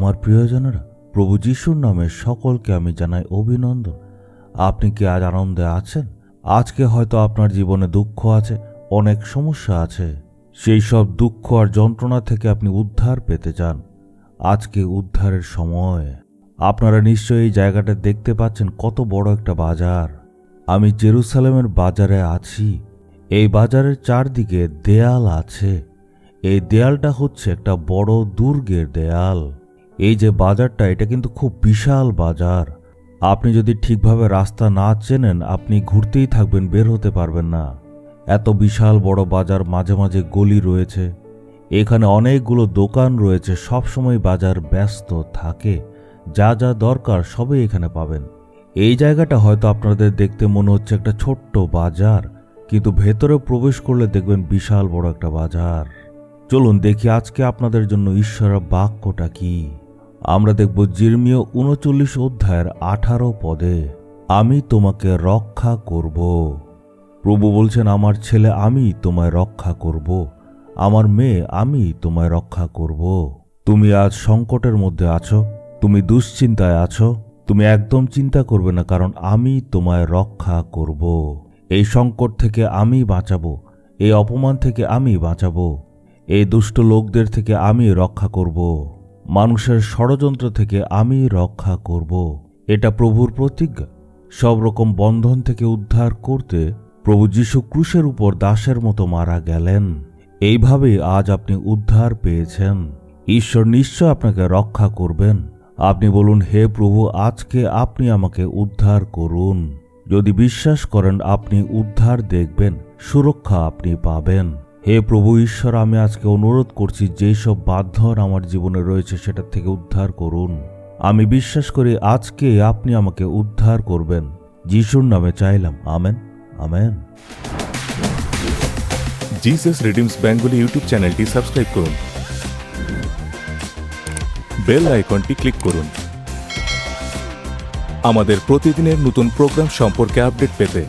আমার প্রিয়জনেরা, প্রভু যিশুর নামে সকলকে আমি জানাই অভিনন্দন। আপনি কি আজ আনন্দে আছেন? আজকে হয়তো আপনার জীবনে দুঃখ আছে, অনেক সমস্যা আছে। সেই সব দুঃখ আর যন্ত্রণা থেকে আপনি উদ্ধার পেতে চান। আজকে উদ্ধারের সময়। আপনারা নিশ্চয়ই এই জায়গাটা দেখতে পাচ্ছেন, কত বড় একটা বাজার। আমি জেরুসালেমের বাজারে আছি। এই বাজারের চারদিকে দেয়াল আছে। এই দেয়ালটা হচ্ছে একটা বড় দুর্গের দেয়াল। এই যে বাজারটা, এটা কিন্তু খুব বিশাল বাজার। আপনি যদি ঠিকভাবে রাস্তা না চেনেন, আপনি ঘুরতেই থাকবেন, বের হতে পারবেন না। এত বিশাল বড় বাজার, মাঝে মাঝে গলি রয়েছে, এখানে অনেকগুলো দোকান রয়েছে। সবসময় বাজার ব্যস্ত থাকে, যা যা দরকার সবই এখানে পাবেন। এই জায়গাটা হয়তো আপনাদের দেখতে মনে হচ্ছে একটা ছোট্ট বাজার, কিন্তু ভেতরে প্রবেশ করলে দেখবেন বিশাল বড় একটা বাজার। চলুন দেখি আজকে আপনাদের জন্য ঈশ্বরের বাক্যটা কি। আমরা দেখব জিরমীয় ৩৯ অধ্যায়ের ১৮ পদে, আমি তোমাকে রক্ষা করব। প্রভু বলছেন, আমার ছেলে, আমি তোমায় রক্ষা করব। আমার মেয়ে, আমি তোমায় রক্ষা করব। তুমি আজ সংকটের মধ্যে আছো, তুমি দুশ্চিন্তায় আছো, তুমি একদম চিন্তা করবে না, কারণ আমি তোমায় রক্ষা করব। এই সংকট থেকে আমি বাঁচাবো, এই অপমান থেকে আমি বাঁচাবো, এই দুষ্ট লোকদের থেকে আমি রক্ষা করব, মানুষের ষড়যন্ত্র থেকে আমি রক্ষা করব। এটা প্রভুর প্রতিজ্ঞা। সব রকম বন্ধন থেকে উদ্ধার করতে প্রভু যীশু ক্রুশের উপর দাসের মতো মারা গেলেন। এইভাবেই আজ আপনি উদ্ধার পেয়েছেন। ঈশ্বর নিশ্চয় আপনাকে রক্ষা করবেন। আপনি বলুন, হে প্রভু, আজকে আপনি আমাকে উদ্ধার করুন। যদি বিশ্বাস করেন, আপনি উদ্ধার দেখবেন, সুরক্ষা আপনি পাবেন। হে প্রভু ঈশ্বর, আমি আজকে অনুরোধ করছি, যেই সব বাঁধন আমার জীবনে রয়েছে সেটা থেকে উদ্ধার করুন। আমি বিশ্বাস করি আজকে আপনি আমাকে উদ্ধার করবেন। যিশুর নামে চাইলাম, amen, amen. Jesus redeems Bengali YouTube চ্যানেলটি সাবস্ক্রাইব করুন, বেল আইকনটি ক্লিক করুন আমাদের প্রতিদিনের নতুন প্রোগ্রাম সম্পর্কে আপডেট পেতে।